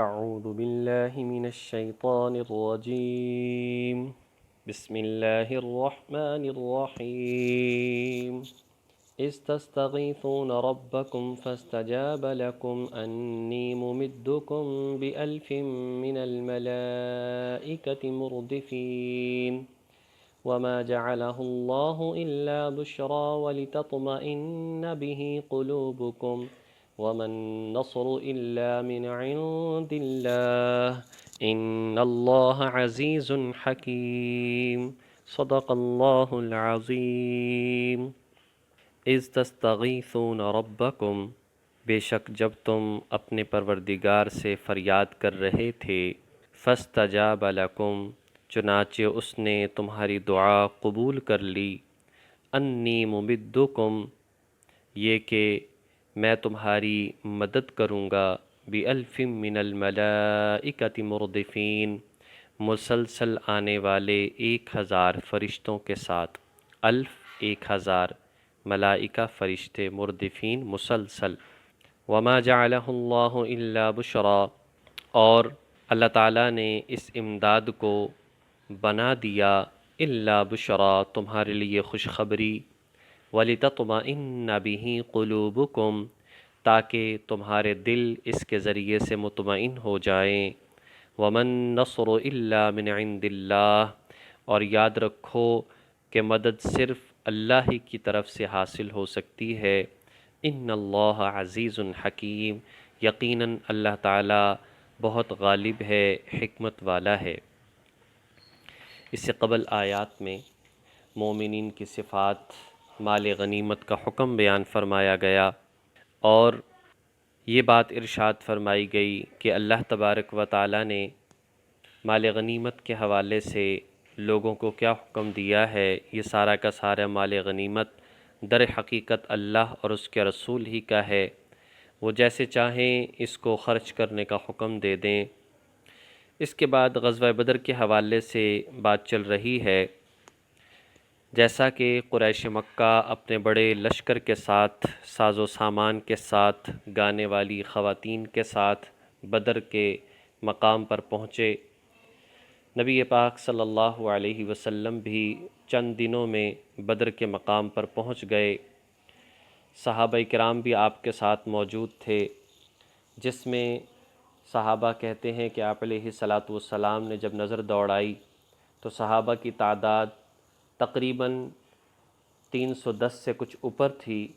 اعوذ باللہ من الشیطان الرجیم بسم اللہ الرحمن الرحیم اذ تستغیثون ربکم فاستجاب لکم انی ممدکم بألف من الملائکة مردفین وما جعله الله إلا بشرى ولتطمئن به قلوبكم وما النصر إلا من عند الله إن الله عزيز حكيم صدق الله العظيم اذ تستغیثون ربکم، بے شک جب تم اپنے پروردگار سے فریاد کر رہے تھے، فاستجاب لکم، چنانچہ اس نے تمہاری دعا قبول کر لی، انی ممدکم، یہ کہ میں تمہاری مدد کروں گا، بِأَلْفٍ مِّنَ الْمَلَائِكَةِ مُرْدِفِينَ، مسلسل آنے والے 1000 فرشتوں کے ساتھ، الف 1000، ملائکہ فرشتے، مردفین مسلسل، وما جعلہ اللہ الا بشرا، اور اللہ تعالیٰ نے اس امداد کو بنا دیا الا بشرا، تمہارے لیے خوشخبری، وَلِتَطْمَئِنَّ بِهِ قُلُوبُكُمْ، تاکہ تمہارے دل اس کے ذریعے سے مطمئن ہو جائیں، وَمَن نَّصْرُ إِلَّا مِنْ عِندِ اللَّهِ، اور یاد رکھو کہ مدد صرف اللہ ہی کی طرف سے حاصل ہو سکتی ہے، ان اللہ عزیز حکیم، یقیناً اللہ تعالیٰ بہت غالب ہے، حکمت والا ہے۔ اس سے قبل آیات میں مومنین کی صفات، مال غنیمت کا حکم بیان فرمایا گیا، اور یہ بات ارشاد فرمائی گئی کہ اللہ تبارک و تعالیٰ نے مال غنیمت کے حوالے سے لوگوں کو کیا حکم دیا ہے۔ یہ سارا کا سارا مال غنیمت در حقیقت اللہ اور اس کے رسول ہی کا ہے، وہ جیسے چاہیں اس کو خرچ کرنے کا حکم دے دیں۔ اس کے بعد غزوہ بدر کے حوالے سے بات چل رہی ہے، جیسا کہ قریش مکہ اپنے بڑے لشکر کے ساتھ، ساز و سامان کے ساتھ، گانے والی خواتین کے ساتھ بدر کے مقام پر پہنچے، نبی پاک صلی اللہ علیہ وسلم بھی چند دنوں میں بدر کے مقام پر پہنچ گئے، صحابہ کرام بھی آپ کے ساتھ موجود تھے، جس میں صحابہ کہتے ہیں کہ آپ علیہ الصلاۃ والسلام نے جب نظر دوڑائی تو صحابہ کی تعداد تقریباً 310 سے کچھ اوپر تھی۔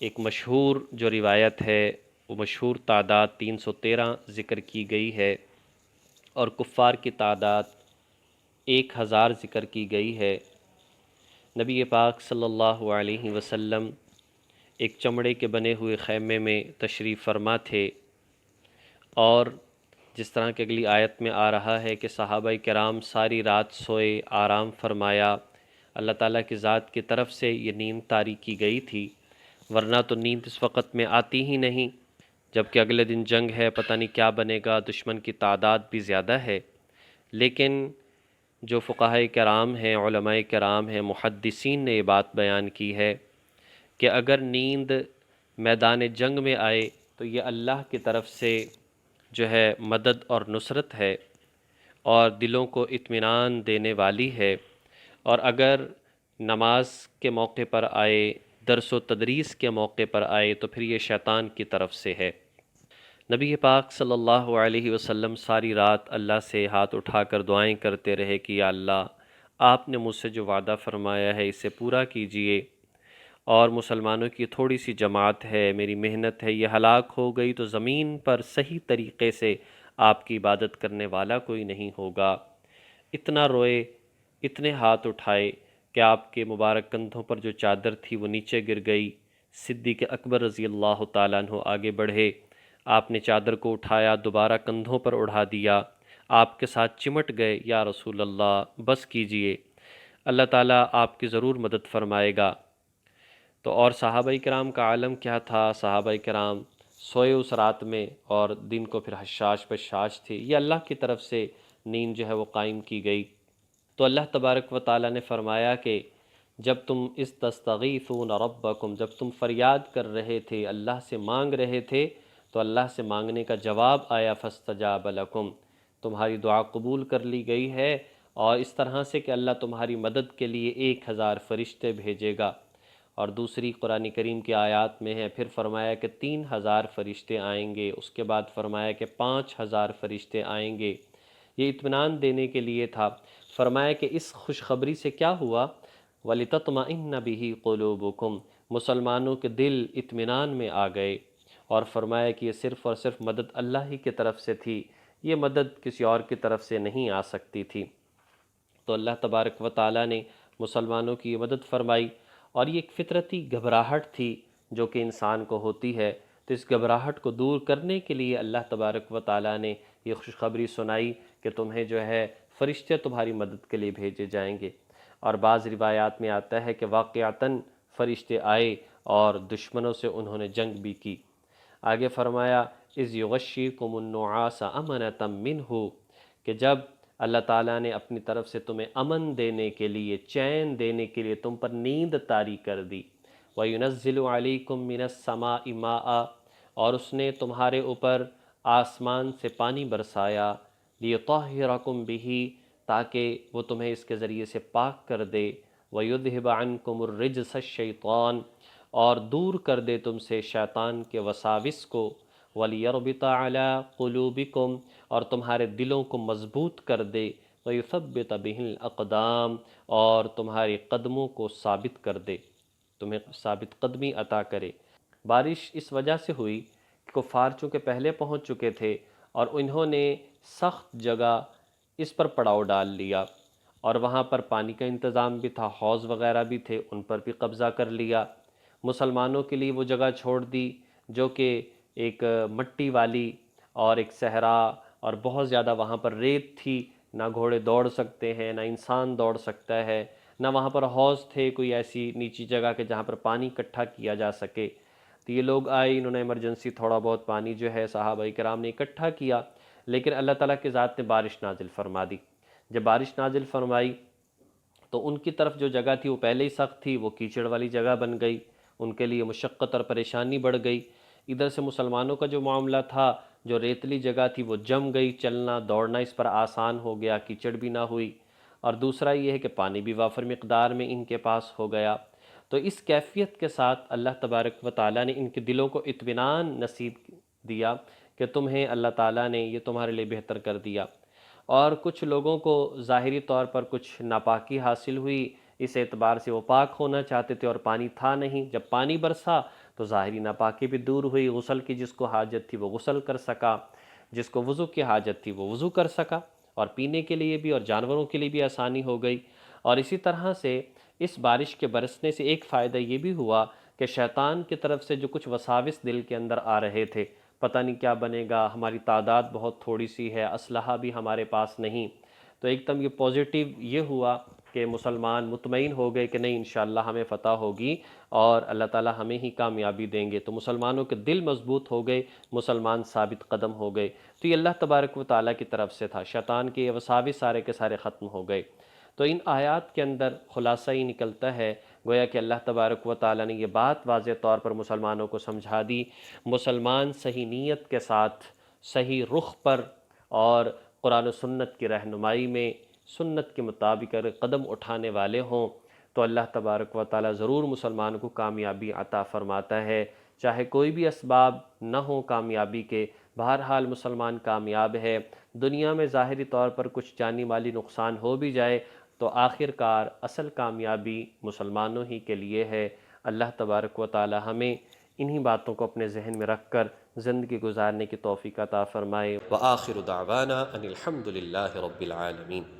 ایک مشہور جو روایت ہے وہ مشہور تعداد 313 ذکر کی گئی ہے، اور کفار کی تعداد 1000 ذکر کی گئی ہے۔ نبی پاک صلی اللہ علیہ وسلم ایک چمڑے کے بنے ہوئے خیمے میں تشریف فرما تھے، اور جس طرح کہ اگلی آیت میں آ رہا ہے کہ صحابہ کرام ساری رات سوئے، آرام فرمایا، اللہ تعالیٰ کی ذات کی طرف سے یہ نیند طاری کی گئی تھی، ورنہ تو نیند اس وقت میں آتی ہی نہیں، جبکہ اگلے دن جنگ ہے، پتہ نہیں کیا بنے گا، دشمن کی تعداد بھی زیادہ ہے۔ لیکن جو فقہاء کرام ہیں، علماء کرام ہیں، محدثین نے یہ بات بیان کی ہے کہ اگر نیند میدان جنگ میں آئے تو یہ اللہ کی طرف سے جو ہے مدد اور نصرت ہے، اور دلوں کو اطمینان دینے والی ہے، اور اگر نماز کے موقع پر آئے، درس و تدریس کے موقع پر آئے تو پھر یہ شیطان کی طرف سے ہے۔ نبی پاک صلی اللہ علیہ وسلم ساری رات اللہ سے ہاتھ اٹھا کر دعائیں کرتے رہے کہ یا اللہ، آپ نے مجھ سے جو وعدہ فرمایا ہے اسے پورا کیجئے، اور مسلمانوں کی تھوڑی سی جماعت ہے، میری محنت ہے، یہ ہلاک ہو گئی تو زمین پر صحیح طریقے سے آپ کی عبادت کرنے والا کوئی نہیں ہوگا۔ اتنا روئے، اتنے ہاتھ اٹھائے کہ آپ کے مبارک کندھوں پر جو چادر تھی وہ نیچے گر گئی۔ صدیق اکبر رضی اللہ تعالیٰ عنہ آگے بڑھے، آپ نے چادر کو اٹھایا، دوبارہ کندھوں پر اڑھا دیا، آپ کے ساتھ چمٹ گئے، یا رسول اللہ بس کیجئے، اللہ تعالیٰ آپ کی ضرور مدد فرمائے گا۔ تو اور صحابہ کرام کا عالم کیا تھا، صحابہ کرام سوئے اس رات میں، اور دن کو پھر حشاش بشاش تھی، یہ اللہ کی طرف سے نیند جو ہے وہ قائم کی گئی۔ تو اللہ تبارک و تعالیٰ نے فرمایا کہ جب تم تستغیثون ربکم، جب تم فریاد کر رہے تھے، اللہ سے مانگ رہے تھے، تو اللہ سے مانگنے کا جواب آیا فاستجاب لکم، تمہاری دعا قبول کر لی گئی ہے، اور اس طرح سے کہ اللہ تمہاری مدد کے لیے 1000 فرشتے بھیجے گا۔ اور دوسری قرآن کریم کی آیات میں ہے، پھر فرمایا کہ 3000 فرشتے آئیں گے، اس کے بعد فرمایا کہ 5000 فرشتے آئیں گے۔ یہ اطمینان دینے کے لیے تھا۔ فرمایا کہ اس خوشخبری سے کیا ہوا؟ وَلِتَطْمَئِنَّ بِهِ قُلُوبُكُمْ، مسلمانوں کے دل اطمینان میں آ گئے، اور فرمایا کہ یہ صرف اور صرف مدد اللہ ہی کی طرف سے تھی، یہ مدد کسی اور کی طرف سے نہیں آ سکتی تھی۔ تو اللہ تبارک و تعالیٰ نے مسلمانوں کی مدد فرمائی، اور یہ ایک فطرتی گھبراہٹ تھی جو کہ انسان کو ہوتی ہے، تو اس گھبراہٹ کو دور کرنے کے لیے اللہ تبارک و تعالیٰ نے یہ خوشخبری سنائی کہ تمہیں جو ہے فرشتے تمہاری مدد کے لیے بھیجے جائیں گے۔ اور بعض روایات میں آتا ہے کہ واقعتاً فرشتے آئے اور دشمنوں سے انہوں نے جنگ بھی کی۔ آگے فرمایا اذ یغشیکم النعاس امنۃ منہ، کہ جب اللہ تعالیٰ نے اپنی طرف سے تمہیں امن دینے کے لیے، چین دینے کے لیے تم پر نیند طاری کر دی۔ وَيُنَزِّلُ عَلَيْكُم مِّنَ السَّمَاءِ مَاءً، اور اس نے تمہارے اوپر آسمان سے پانی برسایا، لِيُطَهِّرَكُم بِهِ، تاکہ وہ تمہیں اس کے ذریعے سے پاک کر دے، وَيُذْهِبَ عَنكُمُ الرِّجْسَ الشَّيْطَانِ، اور دور کر دے تم سے شیطان کے وساوس کو، وَلِيَرْبِطَ عَلَىٰ قُلُوبِكُمْ، اور تمہارے دلوں کو مضبوط کر دے، وَيُثَبِّتَ بِهِ الْأَقْدَامَ، اور تمہارے قدموں کو ثابت کر دے، تمہیں ثابت قدمی عطا کرے۔ بارش اس وجہ سے ہوئی کہ کفار چونکہ پہلے پہنچ چکے تھے، اور انہوں نے سخت جگہ اس پر پڑاؤ ڈال لیا، اور وہاں پر پانی کا انتظام بھی تھا، حوض وغیرہ بھی تھے، ان پر بھی قبضہ کر لیا۔ مسلمانوں کے لیے وہ جگہ چھوڑ دی جو کہ ایک مٹی والی اور ایک صحرا، اور بہت زیادہ وہاں پر ریت تھی، نہ گھوڑے دوڑ سکتے ہیں، نہ انسان دوڑ سکتا ہے، نہ وہاں پر حوض تھے کوئی ایسی نیچی جگہ کہ جہاں پر پانی اکٹھا کیا جا سکے۔ تو یہ لوگ آئے، انہوں نے ایمرجنسی تھوڑا بہت پانی جو ہے صحابہ کرام نے اکٹھا کیا، لیکن اللہ تعالیٰ کی ذات نے بارش نازل فرما دی۔ جب بارش نازل فرمائی تو ان کی طرف جو جگہ تھی وہ پہلے ہی سخت تھی، وہ کیچڑ والی جگہ بن گئی، ان کے لیے مشقت اور پریشانی بڑھ گئی۔ ادھر سے مسلمانوں کا جو معاملہ تھا، جو ریتلی جگہ تھی وہ جم گئی، چلنا دوڑنا اس پر آسان ہو گیا، کیچڑ بھی نہ ہوئی، اور دوسرا یہ ہے کہ پانی بھی وافر مقدار میں ان کے پاس ہو گیا۔ تو اس کیفیت کے ساتھ اللہ تبارک و تعالیٰ نے ان کے دلوں کو اطمینان نصیب دیا کہ تمہیں اللہ تعالیٰ نے یہ تمہارے لیے بہتر کر دیا۔ اور کچھ لوگوں کو ظاہری طور پر کچھ ناپاکی حاصل ہوئی، اس اعتبار سے وہ پاک ہونا چاہتے تھے اور پانی تھا نہیں، جب پانی برسا تو ظاہری ناپاکی بھی دور ہوئی، غسل کی جس کو حاجت تھی وہ غسل کر سکا، جس کو وضو کی حاجت تھی وہ وضو کر سکا، اور پینے کے لیے بھی اور جانوروں کے لیے بھی آسانی ہو گئی۔ اور اسی طرح سے اس بارش کے برسنے سے ایک فائدہ یہ بھی ہوا کہ شیطان کی طرف سے جو کچھ وساوس دل کے اندر آ رہے تھے، پتہ نہیں کیا بنے گا، ہماری تعداد بہت تھوڑی سی ہے، اسلحہ بھی ہمارے پاس نہیں، تو ایک دم یہ پازیٹیو یہ ہوا کہ مسلمان مطمئن ہو گئے کہ نہیں انشاءاللہ ہمیں فتح ہوگی اور اللہ تعالیٰ ہمیں ہی کامیابی دیں گے۔ تو مسلمانوں کے دل مضبوط ہو گئے، مسلمان ثابت قدم ہو گئے۔ تو یہ اللہ تبارک و تعالیٰ کی طرف سے تھا، شیطان کے یہ وساوس سارے کے سارے ختم ہو گئے۔ تو ان آیات کے اندر خلاصہ ہی نکلتا ہے، گویا کہ اللہ تبارک و تعالیٰ نے یہ بات واضح طور پر مسلمانوں کو سمجھا دی۔ مسلمان صحیح نیت کے ساتھ، صحیح رخ پر اور قرآن و سنت کی رہنمائی میں، سنت کے مطابق اگر قدم اٹھانے والے ہوں تو اللہ تبارک و تعالیٰ ضرور مسلمان کو کامیابی عطا فرماتا ہے، چاہے کوئی بھی اسباب نہ ہوں کامیابی کے، بہرحال مسلمان کامیاب ہے۔ دنیا میں ظاہری طور پر کچھ جانی مالی نقصان ہو بھی جائے تو آخر کار اصل کامیابی مسلمانوں ہی کے لیے ہے۔ اللہ تبارک و تعالی ہمیں انہی باتوں کو اپنے ذہن میں رکھ کر زندگی گزارنے کی توفیق عطا فرمائے۔ وآخر دعوانا ان الحمد للہ رب العالمین۔